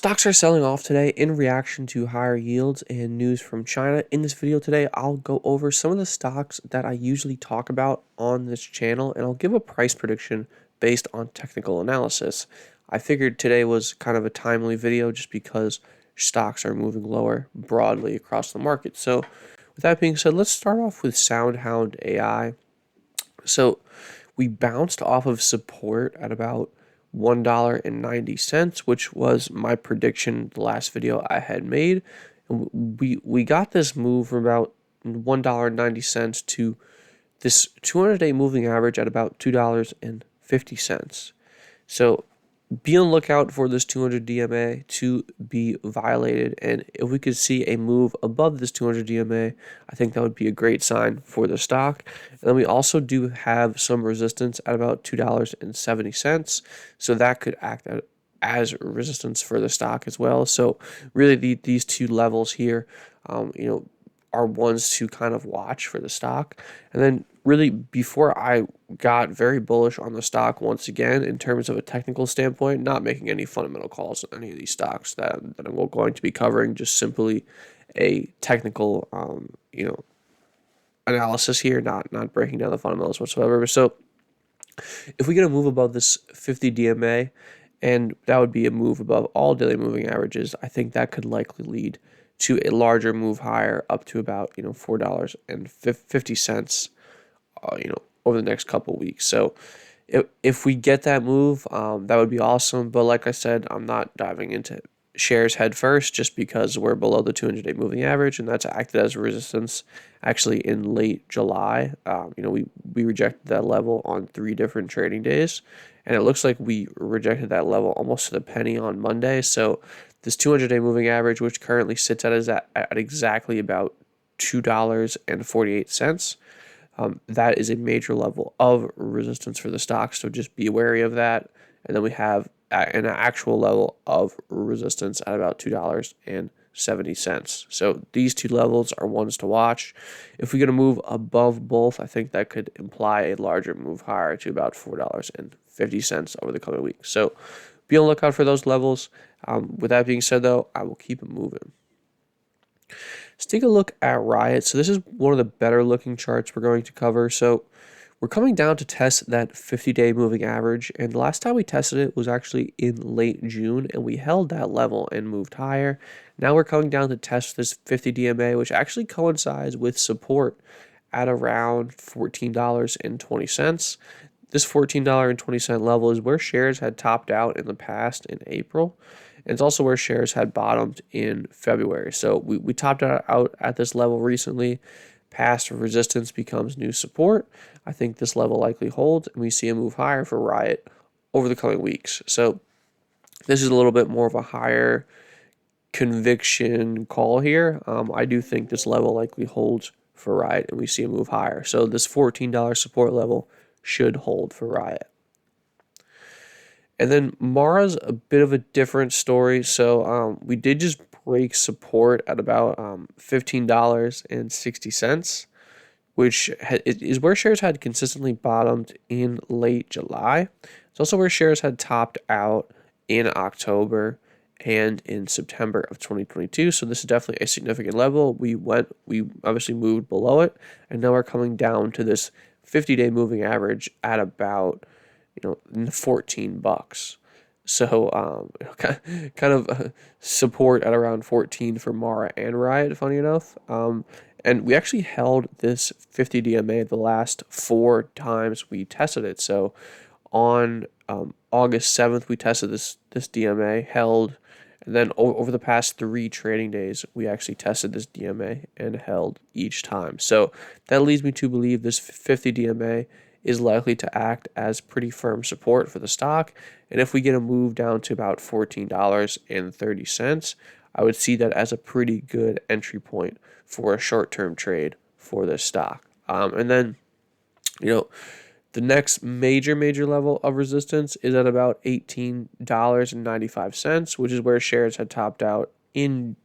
Stocks are selling off today in reaction to higher yields and news from China. In this video today, I'll go over some of the stocks that I usually talk about on this channel, and I'll give a price prediction based on technical analysis. I figured today was kind of a timely video just because stocks are moving lower broadly across the market. So with that being said, let's start off with SoundHound AI. So we bounced off of support at about $1.90, which was my prediction the last video I had made. And we got this move from about $1.90 to this 200-day moving average at about $2.50. So be on the lookout for this 200 DMA to be violated, and if we could see a move above this 200 DMA, I think that would be a great sign for the stock. And then we also do have some resistance at about $2.70, so that could act as resistance for the stock as well. So really these two levels here, are ones to kind of watch for the stock. And then really before I got very bullish on the stock once again in terms of a technical standpoint, not making any fundamental calls on any of these stocks that I'm going to be covering, just simply a technical analysis here, not breaking down the fundamentals whatsoever. So if we get a move above this 50 DMA, and that would be a move above all daily moving averages, I think that could likely lead to a larger move higher up to about $4.50 over the next couple weeks. So if we get that move, that would be awesome. But like I said, I'm not diving into shares head first just because we're below the 200-day moving average, and that's acted as resistance actually in late July. We rejected that level on 3 different trading days, and it looks like we rejected that level almost to the penny on Monday. So this 200-day moving average, which currently sits at exactly about $2.48, that is a major level of resistance for the stock, so just be wary of that. And then we have an actual level of resistance at about $2.70. So these two levels are ones to watch. If we get a move above both, I think that could imply a larger move higher to about $4.50 over the coming weeks. So be on the lookout for those levels. With that being said, though, I will keep it moving. Let's take a look at RIOT. So this is one of the better looking charts we're going to cover. So we're coming down to test that 50-day moving average, and the last time we tested it was actually in late June, and we held that level and moved higher. Now we're coming down to test this 50 DMA, which actually coincides with support at around $14.20. This $14.20 level is where shares had topped out in the past in April. And it's also where shares had bottomed in February. So we topped out at this level recently. Past resistance becomes new support. I think this level likely holds, and we see a move higher for RIOT over the coming weeks. So this is a little bit more of a higher conviction call here. I do think this level likely holds for RIOT, and we see a move higher. So this $14 support level should hold for RIOT. And then Mara's a bit of a different story. So we did just break support at about $15.60, which is where shares had consistently bottomed in late July. It's also where shares had topped out in October and in September of 2022. So this is definitely a significant level. We obviously moved below it, and now we're coming down to this 50-day moving average at about $14. So kind of support at around 14 for Mara and RIOT, funny enough. And we actually held this 50 DMA the last 4 times we tested it. So on August 7th, we tested this DMA, held, and then over the past 3 trading days, we actually tested this DMA and held each time. So that leads me to believe this 50 DMA is likely to act as pretty firm support for the stock. And if we get a move down to about $14.30, I would see that as a pretty good entry point for a short-term trade for this stock. And then, the next major level of resistance is at about $18.95, which is where shares had topped out in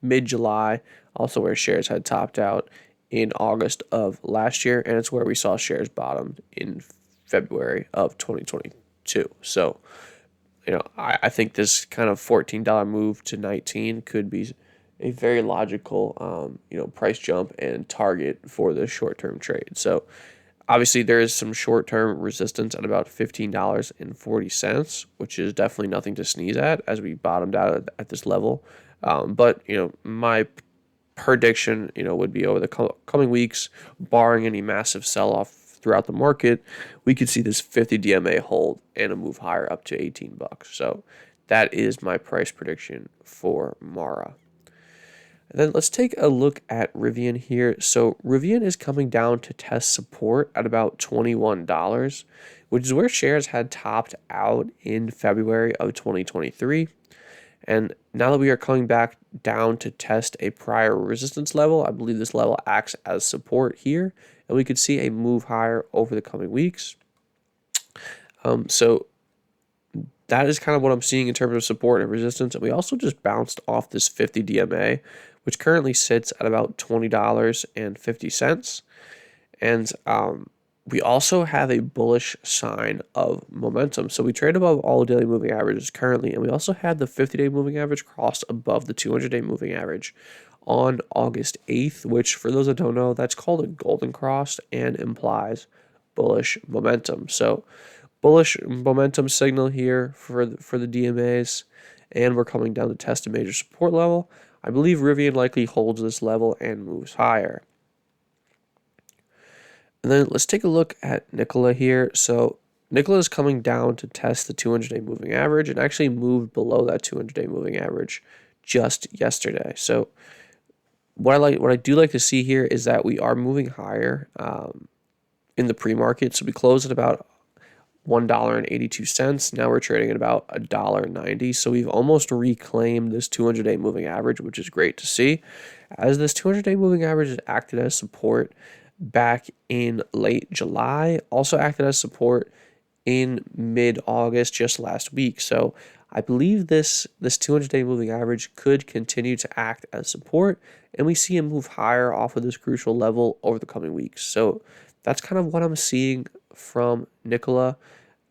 mid-July, also where shares had topped out in August of last year, and it's where we saw shares bottomed in February of 2022. So I think this kind of $14 move to 19 could be a very logical, price jump and target for the short-term trade. So obviously there is some short-term resistance at about $15.40, which is definitely nothing to sneeze at as we bottomed out at this level. But my prediction, would be over the coming weeks, barring any massive sell-off throughout the market, we could see this 50 DMA hold and a move higher up to $18. So that is my price prediction for Mara. And then let's take a look at RIVN here. So RIVN is coming down to test support at about $21, which is where shares had topped out in February of 2023. And now that we are coming back down to test a prior resistance level, I believe this level acts as support here, and we could see a move higher over the coming weeks. So that is kind of what I'm seeing in terms of support and resistance. And we also just bounced off this 50 DMA, which currently sits at about $20.50. And we also have a bullish sign of momentum. So we trade above all daily moving averages currently, and we also had the 50-day moving average cross above the 200-day moving average on August 8th, which for those that don't know, that's called a golden cross and implies bullish momentum. So bullish momentum signal here for the DMAs, and we're coming down to test a major support level. I believe RIVN likely holds this level and moves higher. And then let's take a look at NKLA here. So NKLA is coming down to test the 200-day moving average and actually moved below that 200-day moving average just yesterday. So what I do like to see here is that we are moving higher in the pre-market. So we closed at about $1.82. Now we're trading at about $1.90. So we've almost reclaimed this 200-day moving average, which is great to see. As this 200-day moving average has acted as support back in late July, also acted as support in mid-August, just last week. So I believe this 200-day moving average could continue to act as support, and we see a move higher off of this crucial level over the coming weeks. So that's kind of what I'm seeing from NKLA.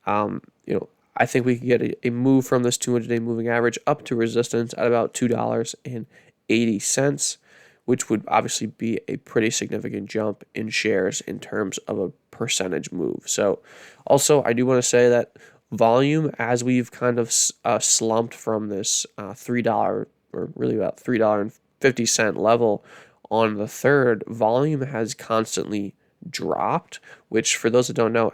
I think we can get a move from this 200-day moving average up to resistance at about $2.80, which would obviously be a pretty significant jump in shares in terms of a percentage move. So also, I do want to say that volume, as we've kind of slumped from this $3 or really about $3.50 level on the third, volume has constantly dropped, which for those that don't know,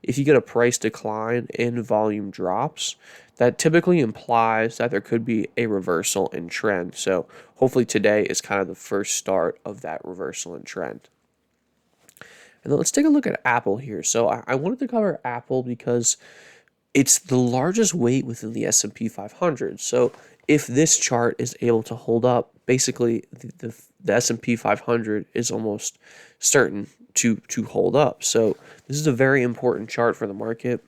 if you get a price decline in volume drops, that typically implies that there could be a reversal in trend. So hopefully today is kind of the first start of that reversal in trend. And then let's take a look at Apple here. So I wanted to cover Apple because it's the largest weight within the S&P 500. So if this chart is able to hold up, basically the S&P 500 is almost certain to hold up. So this is a very important chart for the market.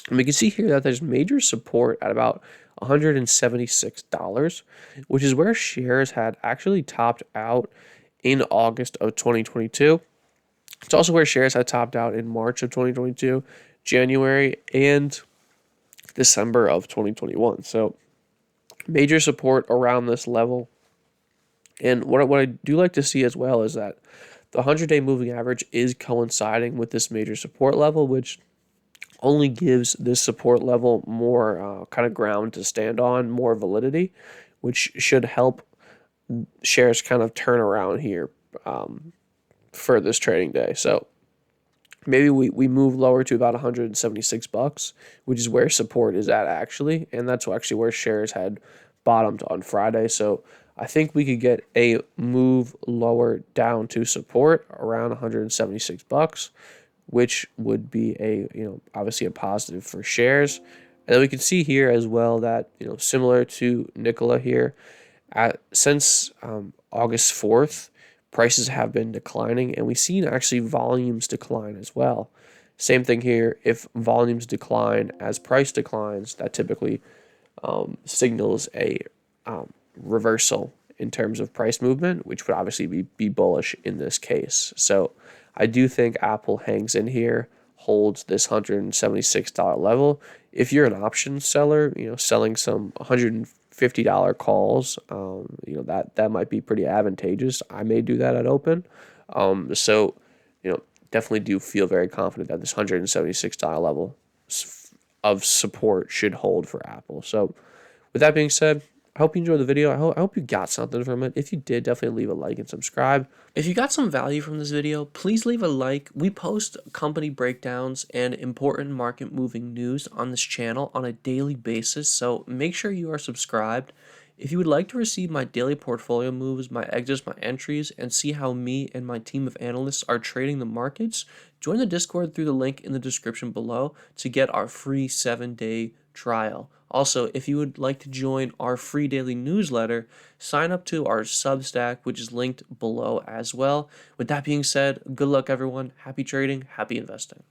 And we can see here that there's major support at about $176, which is where shares had actually topped out in August of 2022. It's also where shares had topped out in March of 2022, January, and December of 2021. So major support around this level. And what I do like to see as well is that the 100-day moving average is coinciding with this major support level, which only gives this support level more kind of ground to stand on, more validity, which should help shares kind of turn around here for this trading day. So maybe we move lower to about $176, which is where support is at actually, and that's actually where shares had bottomed on Friday. So I think we could get a move lower down to support around $176, which would be obviously a positive for shares. And then we can see here as well that similar to NKLA here, since August 4th, prices have been declining, and we've seen actually volumes decline as well. Same thing here. If volumes decline as price declines, that typically signals a reversal in terms of price movement, which would obviously be bullish in this case. So I do think Apple hangs in here, holds this $176 level. If you're an option seller, selling some $150 calls, that might be pretty advantageous. I may do that at open. So, definitely do feel very confident that this $176 level of support should hold for Apple. So, with that being said, I hope you enjoyed the video. I hope you got something from it. If you did, definitely leave a like and subscribe. If you got some value from this video, please leave a like. We post company breakdowns and important market moving news on this channel on a daily basis, so make sure you are subscribed. If you would like to receive my daily portfolio moves, my exits, my entries, and see how me and my team of analysts are trading the markets, join the Discord through the link in the description below to get our free 7-day trial. Also, if you would like to join our free daily newsletter, sign up to our Substack, which is linked below as well. With that being said, good luck everyone. Happy trading, happy investing.